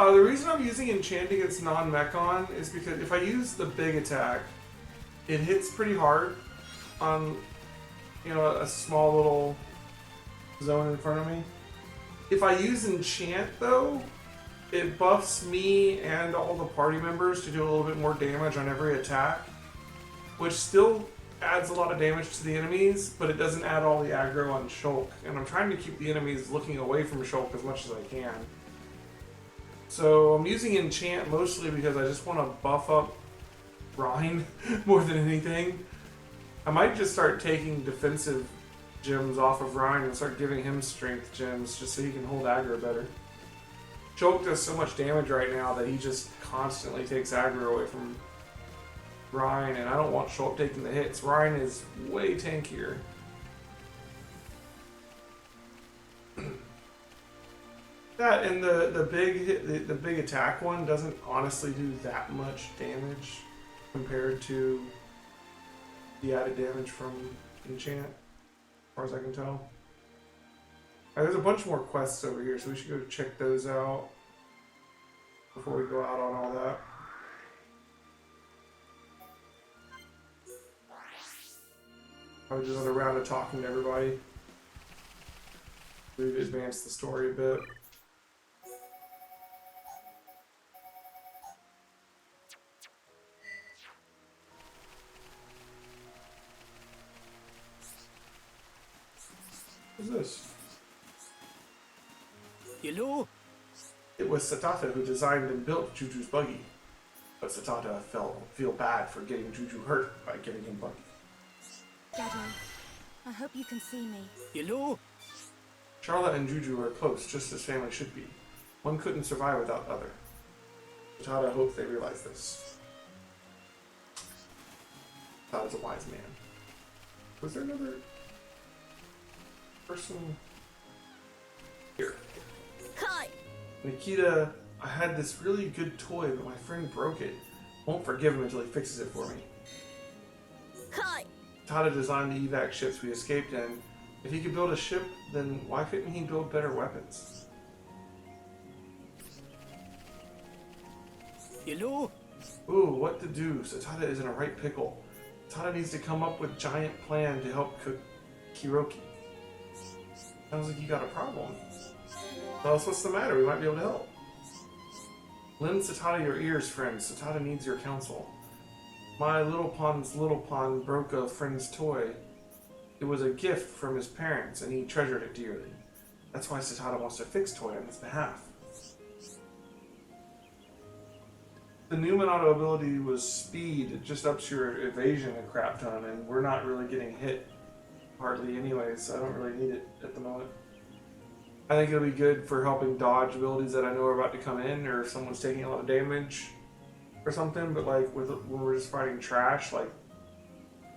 the reason I'm using enchant against non-Mechon is because if I use the big attack, it hits pretty hard on, you know, a small little zone in front of me. If I use enchant though, it buffs me and all the party members to do a little bit more damage on every attack, which still adds a lot of damage to the enemies, but it doesn't add all the aggro on Shulk. And I'm trying to keep the enemies looking away from Shulk as much as I can. So I'm using enchant mostly because I just want to buff up Rhine more than anything. I might just start taking defensive gems off of Rhine and start giving him strength gems just so he can hold aggro better. Shulk does so much damage right now that he just constantly takes aggro away from Rhine, and I don't want Shulk taking the hits. Rhine is way tankier. That and the big attack one doesn't honestly do that much damage compared to the added damage from enchant, as far as I can tell. There's a bunch more quests over here, so we should go check those out before we go out on all that. I was just on a round of talking to everybody. We've advanced the story a bit. Who's this? Hello? It was Satata who designed and built Juju's buggy. But Satata feel bad for getting Juju hurt by giving him buggy. Daddy, I hope you can see me. Hello? Charlotte and Juju are close, just as family should be. One couldn't survive without the other. Satata hopes they realize this. Satata's a wise man. Was there another person here? Hi! Nikita, I had this really good toy, but my friend broke it. Won't forgive him until he fixes it for me. Hi! Tata designed the evac ships we escaped in. If he could build a ship, then why couldn't he build better weapons? Hello? Ooh, what to do? Satata is in a right pickle. Tata needs to come up with a giant plan to help cook Kiroki. Sounds like you got a problem. Tell us what's the matter, we might be able to help. Lend Satata your ears, friend. Satata needs your counsel. My little pawn broke a friend's toy. It was a gift from his parents, and he treasured it dearly. That's why Satata wants to fix toy on his behalf. The new Monado ability was speed. It just ups your evasion a crap ton, and we're not really getting hit hardly anyway, so I don't really need it at the moment. I think it'll be good for helping dodge abilities that I know are about to come in, or if someone's taking a lot of damage or something, but like when we're just fighting trash, like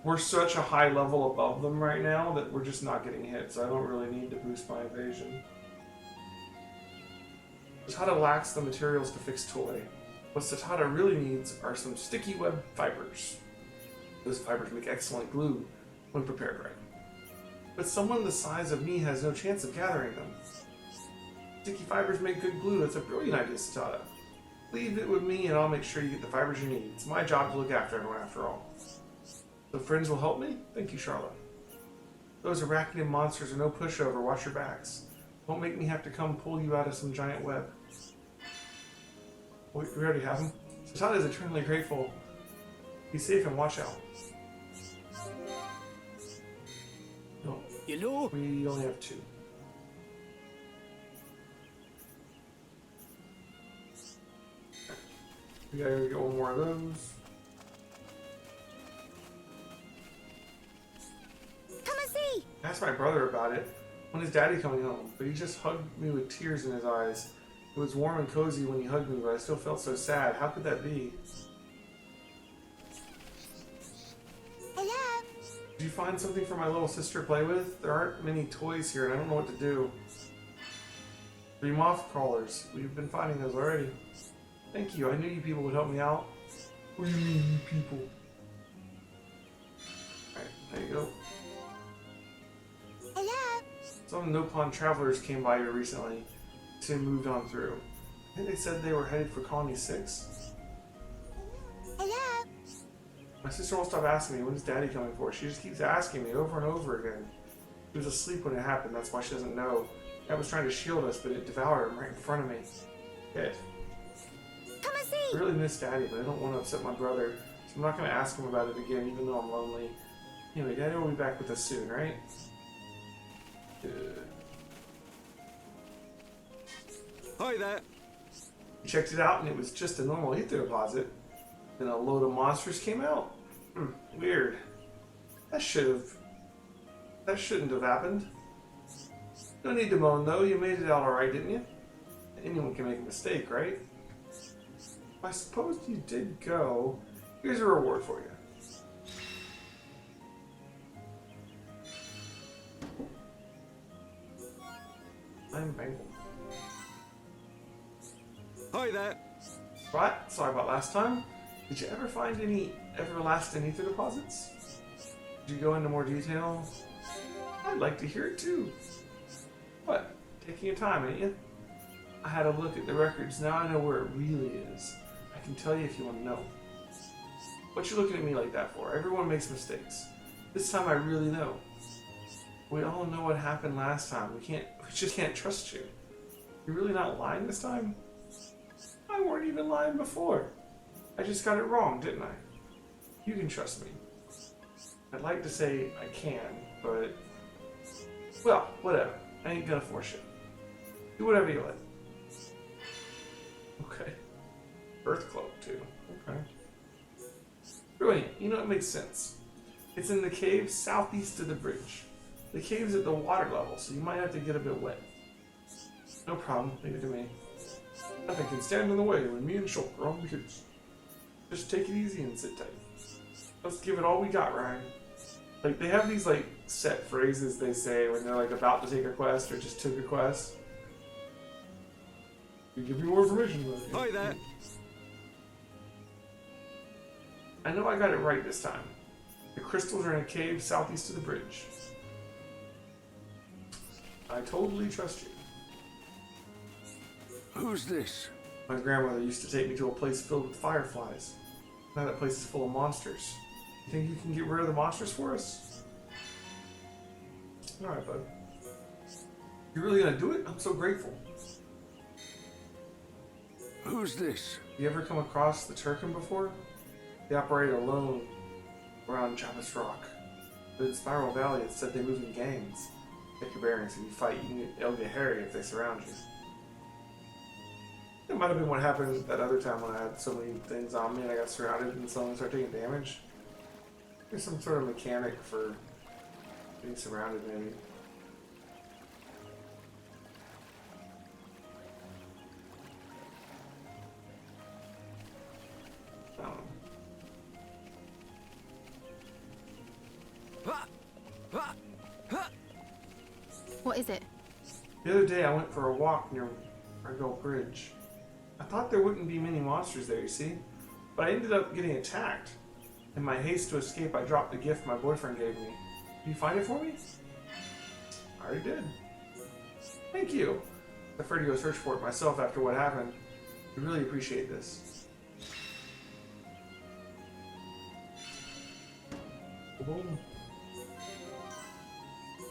we're such a high level above them right now that we're just not getting hit, so I don't really need to boost my evasion. Satata lacks the materials to fix toy. What Satata really needs are some sticky web fibers. Those fibers make excellent glue when prepared right. But someone the size of me has no chance of gathering them. Sticky fibers make good glue. That's a brilliant idea, Satata. Leave it with me and I'll make sure you get the fibers you need. It's my job to look after everyone after all. So friends will help me? Thank you, Charlotte. Those arachnid monsters are no pushover. Watch your backs. Don't make me have to come pull you out of some giant web. Wait, we already have him? Satata is eternally grateful. Be safe and watch out. No. Hello? We only have two. We gotta get one more of those. Come and see! I asked my brother about it. When is Daddy coming home? But he just hugged me with tears in his eyes. It was warm and cozy when he hugged me, but I still felt so sad. How could that be? Hello? Did you find something for my little sister to play with? There aren't many toys here and I don't know what to do. 3 moth crawlers. We've been finding those already. Thank you. I knew you people would help me out. What do you mean, you people? Alright, there you go. Hello? Some Nopon travelers came by here recently. Soon moved on through. I think they said they were headed for Colony 6. Hello? My sister won't stop asking me, when's Daddy coming for? She just keeps asking me over and over again. She was asleep when it happened, that's why she doesn't know. Dad was trying to shield us, but it devoured him right in front of me. Dead. Come and see! I really miss Daddy, but I don't want to upset my brother, so I'm not going to ask him about it again, even though I'm lonely. Anyway, Daddy will be back with us soon, right? Good. Hi there. We checked it out, and it was just a normal ether deposit. Then a load of monsters came out. Weird. That shouldn't have happened. No need to moan, though. You made it out alright, didn't you? Anyone can make a mistake, right? I suppose you did go. Here's a reward for you. I'm Bangle. Hi there. Right, sorry about last time. Did you ever find any everlasting ether deposits? Did you go into more detail? I'd like to hear it too. What? Taking your time, ain't you? I had a look at the records, now I know where it really is. I can tell you if you want to know. What you looking at me like that for? Everyone makes mistakes. This time I really know. We all know what happened last time. We just can't trust you. You're really not lying this time? I weren't even lying before. I just got it wrong, didn't I? You can trust me. I'd like to say I can, but... well, whatever. I ain't gonna force you. Do whatever you like. Okay. Earthcloak, too. Okay. Brilliant. You know, it makes sense. It's in the cave southeast of the bridge. The cave's at the water level, so you might have to get a bit wet. No problem. Leave it to me. Nothing can stand in the way when me and Shulk are on the goose. Just take it easy and sit tight. Let's give it all we got, Ryan. Like, they have these, like, set phrases they say when they're, like, about to take a quest or just took a quest. You give me more information about it. Hi there. I know I got it right this time. The crystals are in a cave southeast of the bridge. I totally trust you. Who's this? My grandmother used to take me to a place filled with fireflies. Now that place is full of monsters. You think you can get rid of the monsters for us? Alright, bud. You really gonna do it? I'm so grateful. Who's this? You ever come across the Turkin before? They operate alone around Jabba's Rock. But in Spiral Valley, it said they move in gangs. Take your bearings. If you fight, it'll get hairy if they surround you. It might have been what happened that other time when I had so many things on me and I got surrounded and suddenly started taking damage. There's some sort of mechanic for being surrounded, maybe. I don't know. What is it? The other day I went for a walk near Argo Bridge. I thought there wouldn't be many monsters there, you see? But I ended up getting attacked. In my haste to escape, I dropped the gift my boyfriend gave me. Can you find it for me? I already did. Thank you. I prefer to go search for it myself after what happened. I really appreciate this. Boom.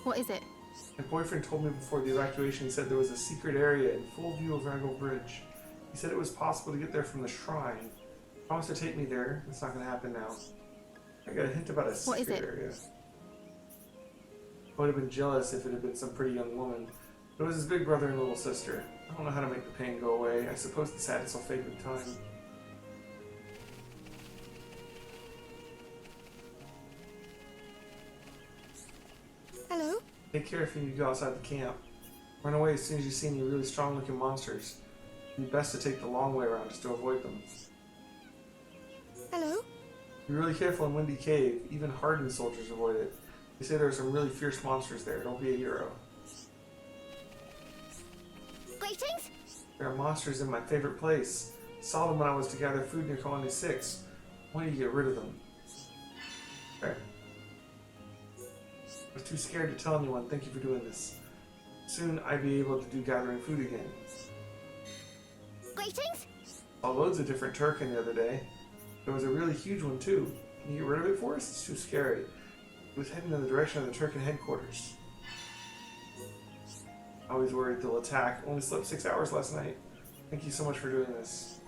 What is it? My boyfriend told me before the evacuation he said there was a secret area in full view of Raggle Bridge. He said it was possible to get there from the shrine. He promised to take me there. It's not going to happen now. I got a hint about a secret area. I would have been jealous if it had been some pretty young woman. It was his big brother and little sister. I don't know how to make the pain go away. I suppose the sadness will fade with time. Hello? Take care if you need to go outside the camp. Run away as soon as you see any really strong-looking monsters. It'd be best to take the long way around just to avoid them. Hello? Be really careful in Windy Cave. Even hardened soldiers avoid it. They say there are some really fierce monsters there. Don't be a hero. Greetings? There are monsters in my favorite place. Saw them when I was to gather food near Colony 6. Why do you get rid of them? Okay. I was too scared to tell anyone. Thank you for doing this. Soon I'd be able to do gathering food again. Greetings? Saw loads of different Turkin the other day. There was a really huge one too. Can you get rid of it for us? It's too scary. It was heading in the direction of the Turkin headquarters. I was worried they'll attack. Only slept 6 hours last night. Thank you so much for doing this.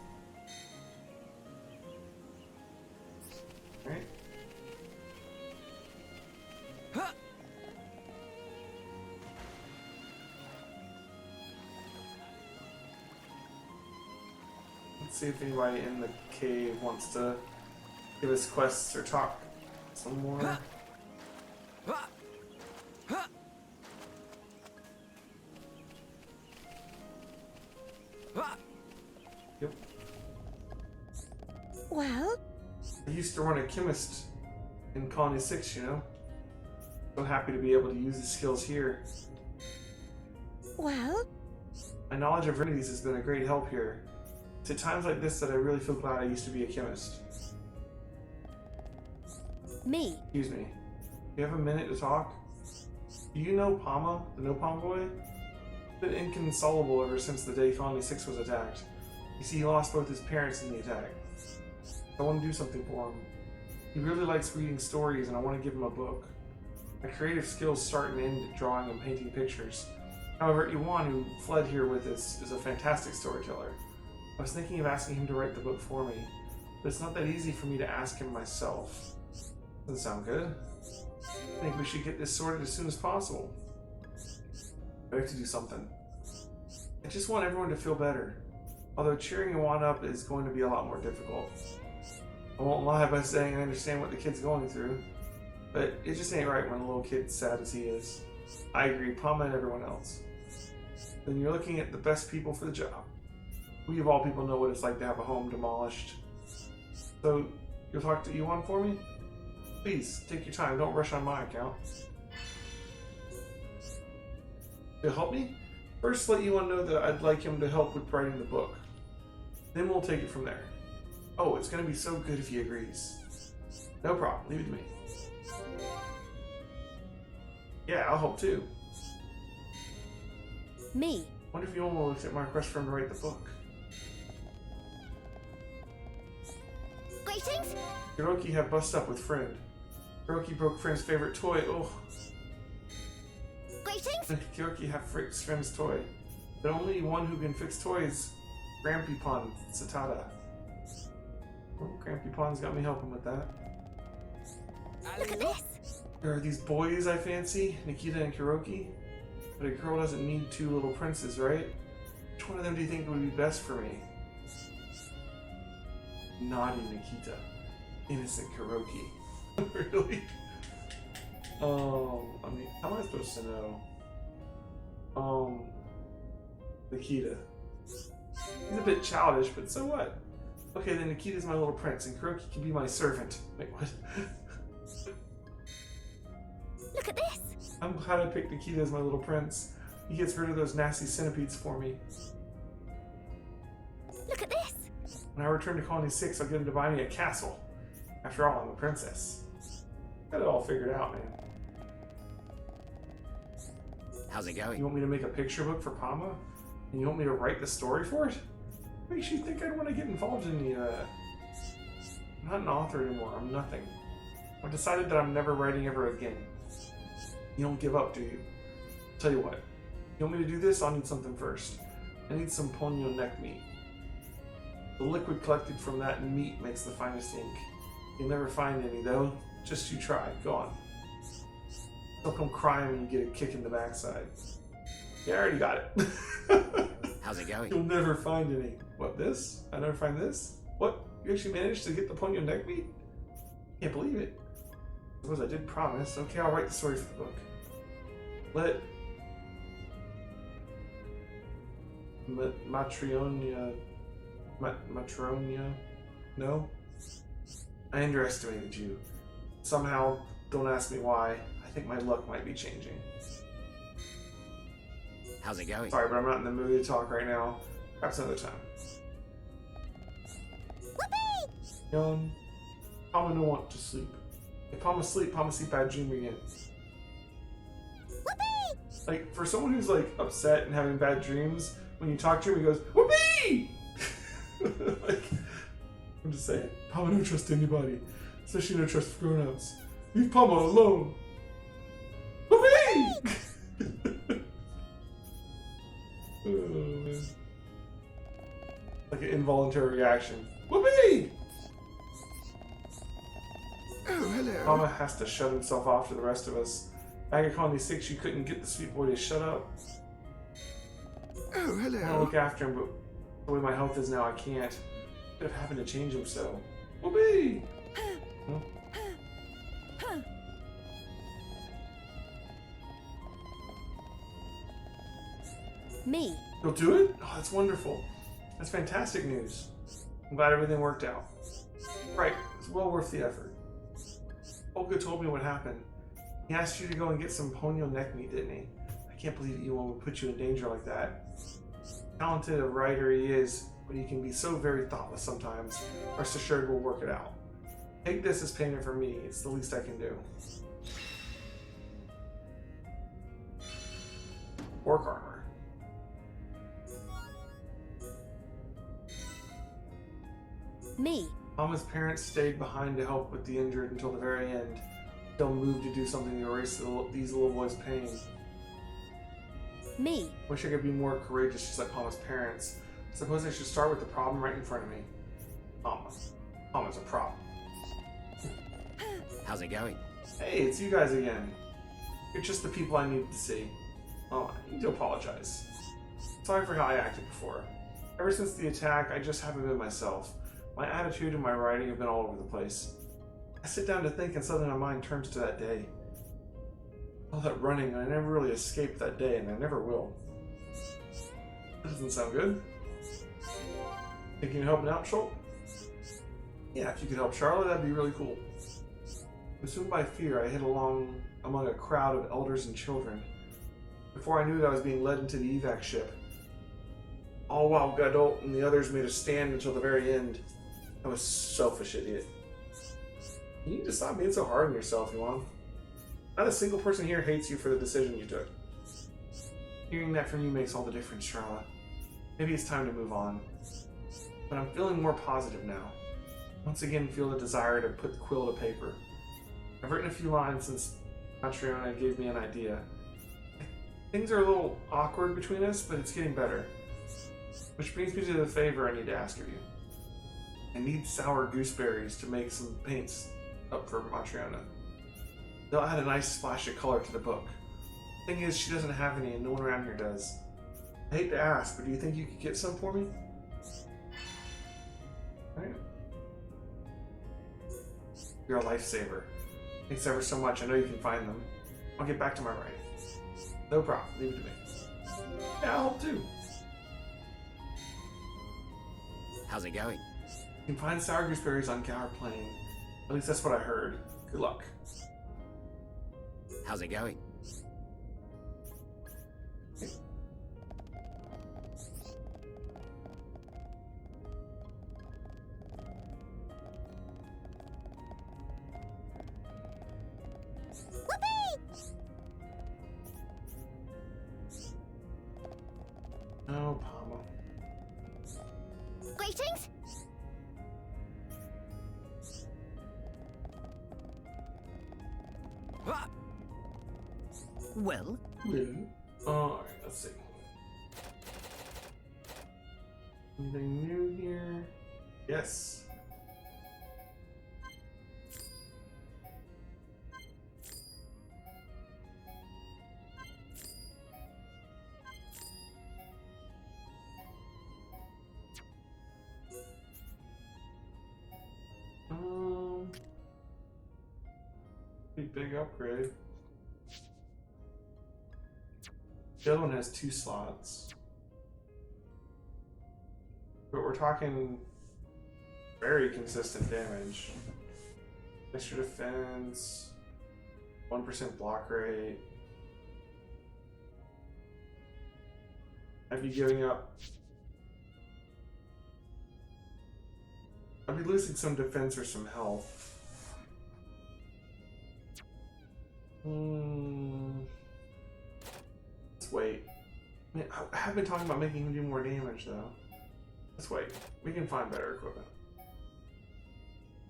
Alright. Let's see if anybody in the cave wants to give us quests or talk some more. Yep. Well? I used to run a chemist in Colony 6, you know? So happy to be able to use the skills here. Well? My knowledge of remedies has been a great help here. It's at times like this that I really feel glad I used to be a chemist. Me? Excuse me. Do you have a minute to talk? Do you know Palma, the no-palm boy? He's been inconsolable ever since the day Colony 6 was attacked. You see, he lost both his parents in the attack. I want to do something for him. He really likes reading stories, and I want to give him a book. My creative skills start and end at drawing and painting pictures. However, Iwan, who fled here with us, is a fantastic storyteller. I was thinking of asking him to write the book for me, but it's not that easy for me to ask him myself. Doesn't sound good. I think we should get this sorted as soon as possible. I have to do something. I just want everyone to feel better. Although cheering Iwan up is going to be a lot more difficult. I won't lie by saying I understand what the kid's going through, but it just ain't right when a little kid's sad as he is. I agree, Palma and everyone else. Then you're looking at the best people for the job. We of all people know what it's like to have a home demolished. So, you'll talk to Iwan for me? Please, take your time, don't rush on my account. You'll help me? First, let Iwan know that I'd like him to help with writing the book. Then we'll take it from there. Oh, it's gonna be so good if he agrees. No problem, leave it to me. Yeah, I'll help too. Me? Wonder if Iwan will accept my request for him to write the book. Greetings? Hiroki had bust up with friend. Hiroki broke friend's favorite toy. Oh. Greetings? Hiroki had fixed friend's toy. But only one who can fix toys. Grampy Pon Satada. Oh, Grampy Pon's got me helping with that. Look at this! There are these boys I fancy, Nikita and Hiroki. But a girl doesn't need two little princes, right? Which one of them do you think would be best for me? Naughty Nikita. Innocent Hiroki. Really? I mean, how am I supposed to know? Nikita. He's a bit childish, but so what? Okay, then Nikita's my little prince, and Hiroki can be my servant. Wait, what? Look at this! I'm glad I picked Nikita as my little prince. He gets rid of those nasty centipedes for me. Look at this! When I return to Colony 6, I'll get him to buy me a castle. After all, I'm a princess. Got it all figured out, man. How's it going? You want me to make a picture book for Palma? And you want me to write the story for it? What makes you think I'd want to get involved in the, I'm not an author anymore. I'm nothing. I've decided that I'm never writing ever again. You don't give up, do you? Tell you what. You want me to do this? I'll need something first. I need some ponyo neck meat. The liquid collected from that meat makes the finest ink. You'll never find any, though. Just you try. Go on. Don't come crying when you get a kick in the backside. Yeah, I already got it. How's it going? You'll never find any. What, this? I never find this? What? You actually managed to get the ponyo neck meat? Can't believe it. I suppose I did promise. Okay, I'll write the story for the book. Let Matronia no? I underestimated you. Somehow, don't ask me why. I think my luck might be changing. How's it going? Sorry, but I'm not in the mood to talk right now. Perhaps another time. Whoopee! Young, Palma no want to sleep. If Palma sleep bad dream again. Whoopee! Like, for someone who's like upset and having bad dreams, when you talk to him, he goes, whoopee! Like, I'm just saying, Palma don't trust anybody, especially no trust grown-ups. Leave Palma alone. Whoopee! Oh, man. Like an involuntary reaction. Whoopee! Oh, hello. Palma has to shut himself off to the rest of us. Back at Colony 6, you couldn't get the sweet boy to shut up. Oh, I want to hello. look after him, but the way my health is now, I can't. Could have happened to change him so. Whoopee! Huh? Me. You'll do it? Oh, that's wonderful. That's fantastic news. I'm glad everything worked out. Right, it's well worth the effort. Olga told me what happened. He asked you to go and get some ponyo neck meat, didn't he? I can't believe that Ewan would put you in danger like that. Talented a writer he is, but he can be so very thoughtless sometimes. Rest assured we'll work it out. Take this as payment for me. It's the least I can do. Orc armor. Me. Palma's parents stayed behind to help with the injured until the very end. They'll move to do something to erase these little boys' pain. Me. Wish I could be more courageous just like Palma's parents. Suppose I should start with the problem right in front of me. Palma's a problem. How's it going? Hey, it's you guys again. You're just the people I needed to see. Oh, I need to apologize. Sorry for how I acted before. Ever since the attack, I just haven't been myself. My attitude and my writing have been all over the place. I sit down to think and suddenly my mind turns to that day. All that running, I never really escaped that day, and I never will. That doesn't sound good. Thinking of helping out, Schultz? Yeah, if you could help Charlotte, that'd be really cool. Consumed by fear, I hid along among a crowd of elders and children. Before I knew it, I was being led into the evac ship. All while Gadot and the others made a stand until the very end. I was a selfish idiot. You need to stop being so hard on yourself, Yuan. Not a single person here hates you for the decision you took. Hearing that from you makes all the difference, Charlotte. Maybe it's time to move on. But I'm feeling more positive now. Once again, feel the desire to put the quill to paper. I've written a few lines since Matriona gave me an idea. Things are a little awkward between us, but it's getting better. Which brings me to the favor I need to ask of you. I need sour gooseberries to make some paints up for Matriona. They'll add a nice splash of color to the book. Thing is, she doesn't have any and no one around here does. I hate to ask, but do you think you could get some for me? Alright. You're a lifesaver. Thanks ever so much. I know you can find them. I'll get back to my writing. No problem. Leave it to me. Yeah, I'll help too. How's it going? You can find sour gooseberries on Gower Plain. At least that's what I heard. Good luck. How's it going? No, Palma. Greetings. Ah! Well, Alright, let's see. Anything new here? Yes. Big upgrade. The other one has 2 slots. But we're talking very consistent damage. Extra defense, 1% block rate. I'd be giving up. I'd be losing some defense or some health. Let's wait. I mean, I have been talking about making him do more damage, though. Let's wait. We can find better equipment.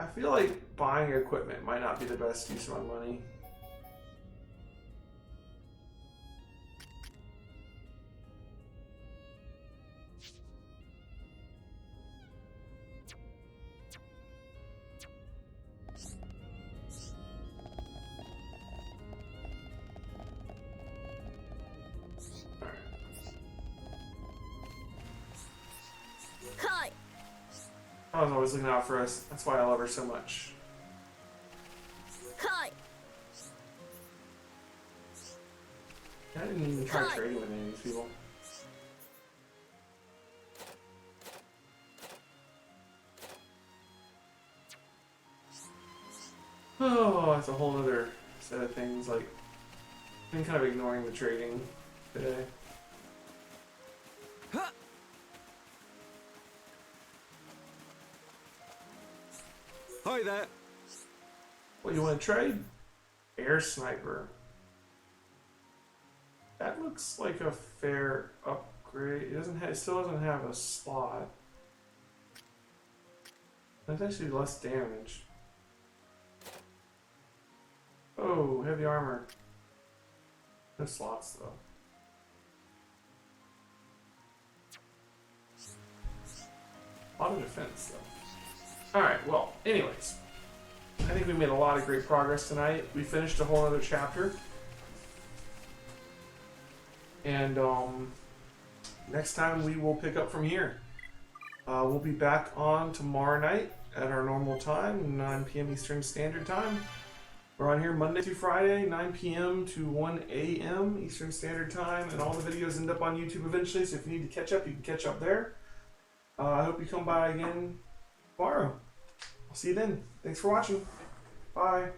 I feel like buying equipment might not be the best use of my money. Hi. I was always looking out for us. That's why I love her so much. Hi. I didn't even try trading with any of these people. Oh, that's a whole other set of things. Like, I've been kind of ignoring the trading today. Hi there. What, you want to trade? Air sniper. That looks like a fair upgrade. It doesn't have, it still doesn't have a slot. That's actually less damage. Oh, heavy armor. No slots though. A lot of defense though. Alright, well, anyways. I think we made a lot of great progress tonight. We finished a whole other chapter. And next time we will pick up from here. We'll be back on tomorrow night at our normal time, 9 p.m. Eastern Standard Time. We're on here Monday through Friday, 9 p.m. to 1 a.m. Eastern Standard Time. And all the videos end up on YouTube eventually, so if you need to catch up, you can catch up there. I hope you come by again tomorrow. I'll see you then. Thanks for watching. Bye.